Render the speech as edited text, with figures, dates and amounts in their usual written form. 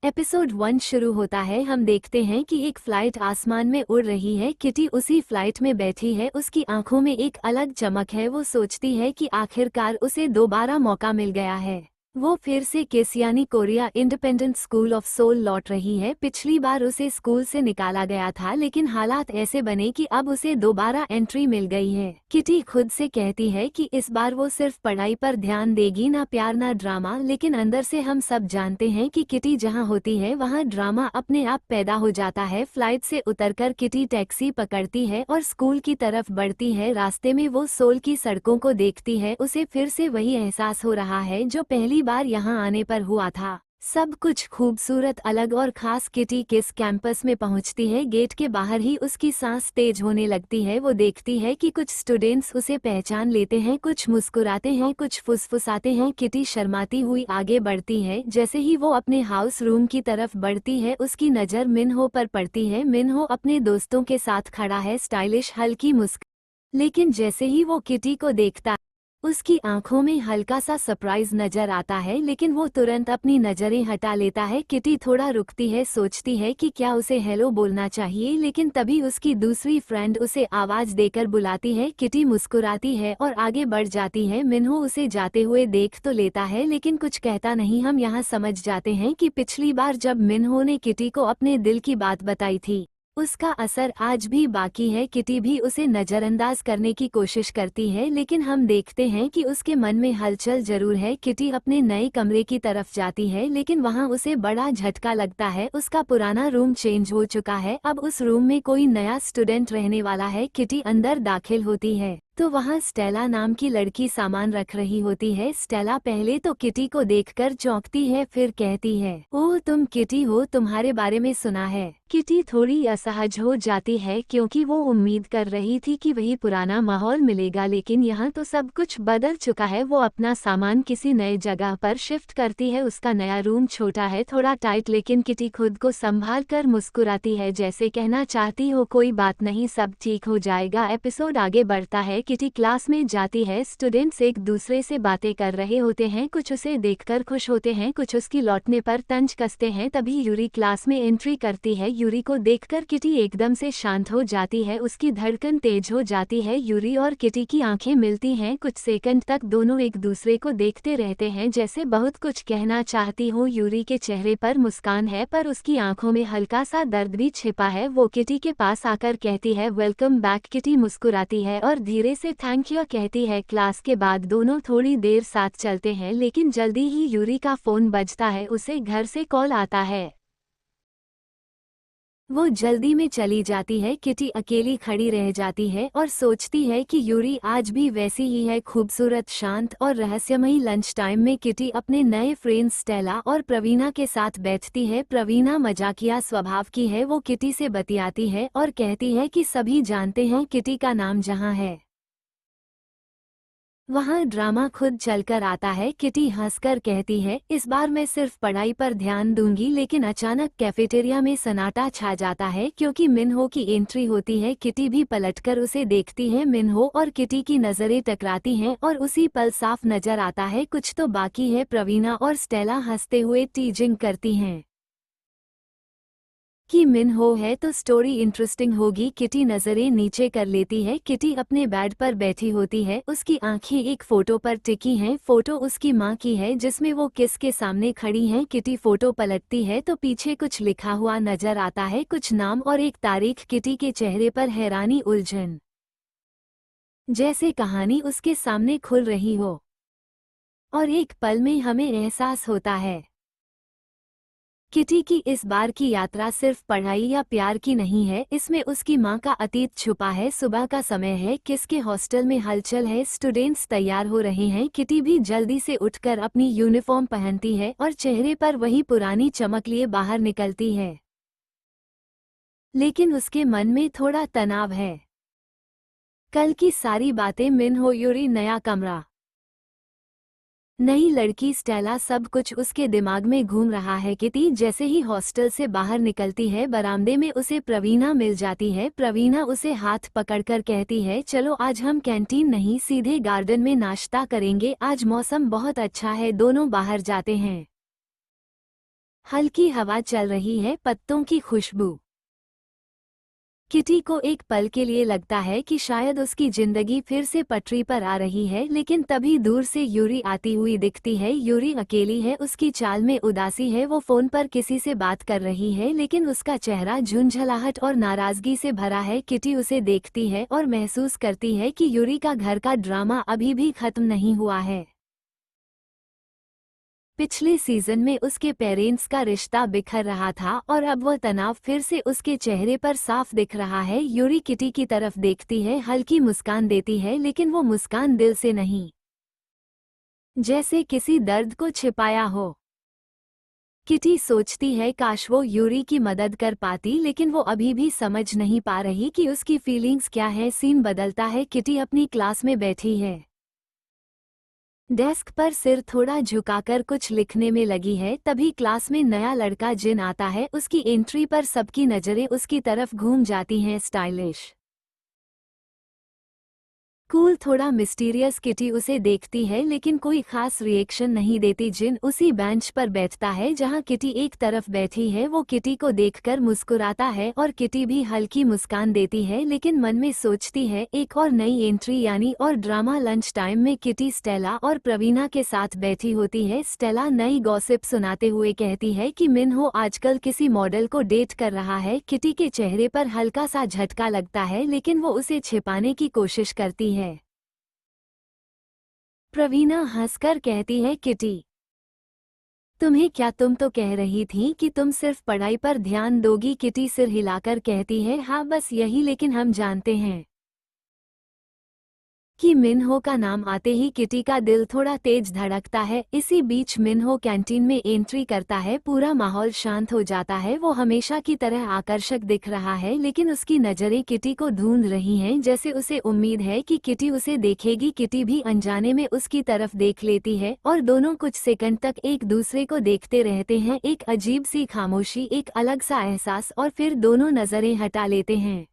Episode 1 शुरू होता है। हम देखते हैं कि एक फ्लाइट आसमान में उड़ रही है। किटी उसी फ्लाइट में बैठी है। उसकी आंखों में एक अलग चमक है। वो सोचती है कि आखिरकार उसे दोबारा मौका मिल गया है। वो फिर से केस यानी Korea independent school of Seoul लौट रही है। पिछली बार उसे स्कूल से निकाला गया था, लेकिन हालात ऐसे बने कि अब उसे दोबारा एंट्री मिल गई है। किटी खुद से कहती है कि इस बार वो सिर्फ पढ़ाई पर ध्यान देगी, ना प्यार ना ड्रामा। लेकिन अंदर से हम सब जानते हैं कि किटी जहां होती है वहां ड्रामा अपने आप पैदा हो जाता है। फ्लाइट से उतरकर किटी टैक्सी पकड़ती है और स्कूल की तरफ बढ़ती है। रास्ते में वो सोल की सड़कों को देखती है। उसे फिर से वही एहसास हो रहा है जो पहली बार यहाँ आने पर हुआ था। सब कुछ खूबसूरत, अलग और खास। किटी किस कैंपस में पहुंचती है। गेट के बाहर ही उसकी सांस तेज होने लगती है। वो देखती है कि कुछ स्टूडेंट्स उसे पहचान लेते हैं, कुछ मुस्कुराते हैं, कुछ फुसफुसाते हैं। किटी शर्माती हुई आगे बढ़ती है। जैसे ही वो अपने हाउस रूम की तरफ बढ़ती है, उसकी नज़र मिनहो पर पड़ती है। मिनहो अपने दोस्तों के साथ खड़ा है, स्टाइलिश, हल्की मुस्कान। लेकिन जैसे ही वो किटी को देखता, उसकी आंखों में हल्का सा सरप्राइज नजर आता है, लेकिन वो तुरंत अपनी नजरें हटा लेता है। किटी थोड़ा रुकती है, सोचती है कि क्या उसे हेलो बोलना चाहिए, लेकिन तभी उसकी दूसरी फ्रेंड उसे आवाज देकर बुलाती है। किटी मुस्कुराती है और आगे बढ़ जाती है। मिन्हो उसे जाते हुए देख तो लेता है, लेकिन कुछ कहता नहीं। हम यहाँ समझ जाते हैं कि पिछली बार जब मिन्हो ने किटी को अपने दिल की बात बताई थी, उसका असर आज भी बाकी है। किटी भी उसे नज़रअंदाज करने की कोशिश करती है, लेकिन हम देखते हैं कि उसके मन में हलचल जरूर है। किटी अपने नए कमरे की तरफ जाती है, लेकिन वहां उसे बड़ा झटका लगता है। उसका पुराना रूम चेंज हो चुका है। अब उस रूम में कोई नया स्टूडेंट रहने वाला है। किटी अंदर दाखिल होती है तो वहां स्टेला नाम की लड़की सामान रख रही होती है। स्टेला पहले तो किटी को देखकर चौंकती है, फिर कहती है, ओह तुम किटी हो, तुम्हारे बारे में सुना है। किटी थोड़ी असहज हो जाती है, क्योंकि वो उम्मीद कर रही थी कि वही पुराना माहौल मिलेगा, लेकिन यहाँ तो सब कुछ बदल चुका है। वो अपना सामान किसी नए जगह पर शिफ्ट करती है। उसका नया रूम छोटा है, थोड़ा टाइट, लेकिन किटी खुद को संभाल कर मुस्कुराती है, जैसे कहना चाहती हो कोई बात नहीं, सब ठीक हो जाएगा। एपिसोड आगे बढ़ता है। किटी क्लास में जाती है। स्टूडेंट्स एक दूसरे से बातें कर रहे होते हैं, कुछ उसे देखकर खुश होते हैं, कुछ उसकी लौटने पर तंज कसते हैं। तभी यूरी क्लास में एंट्री करती है। यूरी को देखकर किटी एकदम से शांत हो जाती है, उसकी धड़कन तेज हो जाती है। यूरी और किटी की आंखें मिलती हैं। कुछ सेकंड तक दोनों एक दूसरे को देखते रहते हैं, जैसे बहुत कुछ कहना चाहती हो। यूरी के चेहरे पर मुस्कान है, पर उसकी आंखों में हल्का सा दर्द भी छिपा है। वो किटी के पास आकर कहती है, वेलकम बैक। किटी मुस्कुराती है और धीरे से थैंक यू कहती है। क्लास के बाद दोनों थोड़ी देर साथ चलते हैं, लेकिन जल्दी ही यूरी का फोन बजता है। उसे घर से कॉल आता है। वो जल्दी में चली जाती है। किटी अकेली खड़ी रह जाती है और सोचती है कि यूरी आज भी वैसी ही है, खूबसूरत, शांत और रहस्यमयी। लंच टाइम में किटी अपने नए फ्रेंड्स स्टेला और प्रवीणा के साथ बैठती है। प्रवीणा मजाकिया स्वभाव की है। वो किटी से बतियाती है और कहती है कि सभी जानते हैं किटी का नाम जहां है वहाँ ड्रामा खुद चलकर आता है। किटी हंसकर कहती है, इस बार मैं सिर्फ पढ़ाई पर ध्यान दूंगी। लेकिन अचानक कैफेटेरिया में सन्नाटा छा जाता है, क्योंकि मिन्हो की एंट्री होती है। किटी भी पलटकर उसे देखती है। मिन्हो और किटी की नज़रें टकराती हैं और उसी पल साफ नजर आता है कुछ तो बाकी है। प्रवीणा और स्टेला हंसते हुए टीजिंग करती हैं कि मिन्हो है तो स्टोरी इंटरेस्टिंग होगी। किटी नजरें नीचे कर लेती है। किटी अपने बेड पर बैठी होती है, उसकी आंखें एक फोटो पर टिकी हैं। फोटो उसकी माँ की है, जिसमें वो किस के सामने खड़ी हैं। किटी फोटो पलटती है तो पीछे कुछ लिखा हुआ नजर आता है, कुछ नाम और एक तारीख। किटी के चेहरे पर हैरानी, उलझन, जैसे कहानी उसके सामने खुल रही हो। और एक पल में हमें एहसास होता है किटी की इस बार की यात्रा सिर्फ पढ़ाई या प्यार की नहीं है, इसमें उसकी माँ का अतीत छुपा है। सुबह का समय है, किसके हॉस्टल में हलचल है, स्टूडेंट्स तैयार हो रहे हैं। किटी भी जल्दी से उठकर अपनी यूनिफॉर्म पहनती है और चेहरे पर वही पुरानी चमक लिए बाहर निकलती है, लेकिन उसके मन में थोड़ा तनाव है। कल की सारी बातें, मिन्हो, यूरी, नया कमरा, नई लड़की, स्टेला, सब कुछ उसके दिमाग में घूम रहा है। किटी जैसे ही हॉस्टल से बाहर निकलती है, बरामदे में उसे प्रवीणा मिल जाती है। प्रवीणा उसे हाथ पकड़कर कहती है, चलो आज हम कैंटीन नहीं, सीधे गार्डन में नाश्ता करेंगे, आज मौसम बहुत अच्छा है। दोनों बाहर जाते हैं। हल्की हवा चल रही है, पत्तों की खुशबू। किटी को एक पल के लिए लगता है कि शायद उसकी जिंदगी फिर से पटरी पर आ रही है, लेकिन तभी दूर से यूरी आती हुई दिखती है। यूरी अकेली है, उसकी चाल में उदासी है। वो फोन पर किसी से बात कर रही है, लेकिन उसका चेहरा झुंझलाहट और नाराजगी से भरा है। किटी उसे देखती है और महसूस करती है कि यूरी का घर का ड्रामा अभी भी खत्म नहीं हुआ है। पिछले सीजन में उसके पेरेंट्स का रिश्ता बिखर रहा था और अब वह तनाव फिर से उसके चेहरे पर साफ दिख रहा है। यूरी किटी की तरफ देखती है, हल्की मुस्कान देती है, लेकिन वो मुस्कान दिल से नहीं, जैसे किसी दर्द को छिपाया हो। किटी सोचती है काश वो यूरी की मदद कर पाती, लेकिन वो अभी भी समझ नहीं पा रही कि उसकी फीलिंग्स क्या है। सीन बदलता है, किटी अपनी क्लास में बैठी है। डेस्क पर सिर थोड़ा झुकाकर कुछ लिखने में लगी है। तभी क्लास में नया लड़का जिन आता है। उसकी एंट्री पर सबकी नजरें उसकी तरफ घूम जाती हैं। स्टाइलिश, कूल, थोड़ा मिस्टीरियस किटी उसे देखती है, लेकिन कोई खास रिएक्शन नहीं देती। जिन उसी बेंच पर बैठता है जहां किटी एक तरफ बैठी है। वो किटी को देखकर मुस्कुराता है और किटी भी हल्की मुस्कान देती है, लेकिन मन में सोचती है एक और नई एंट्री यानी और ड्रामा। लंच टाइम में किटी स्टेला और प्रवीणा के साथ बैठी होती है। स्टेला नई गॉसिप सुनाते हुए कहती है कि मिन्हो आजकल किसी मॉडल को डेट कर रहा है। किटी के चेहरे पर हल्का सा झटका लगता है, लेकिन वो उसे छिपाने की कोशिश करती है। प्रवीणा हंसकर कहती है, किटी तुम्हें क्या, तुम तो कह रही थी कि तुम सिर्फ पढ़ाई पर ध्यान दोगी। किटी सिर हिलाकर कहती है, हाँ बस यही, लेकिन हम जानते हैं कि मिन्हो का नाम आते ही किटी का दिल थोड़ा तेज धड़कता है। इसी बीच मिन्हो कैंटीन में एंट्री करता है। पूरा माहौल शांत हो जाता है। वो हमेशा की तरह आकर्षक दिख रहा है, लेकिन उसकी नज़रें किटी को ढूंढ रही हैं, जैसे उसे उम्मीद है कि किटी उसे देखेगी। किटी भी अनजाने में उसकी तरफ देख लेती है और दोनों कुछ सेकंड तक एक दूसरे को देखते रहते हैं। एक अजीब सी खामोशी, एक अलग सा एहसास, और फिर दोनों नज़रें हटा लेते हैं।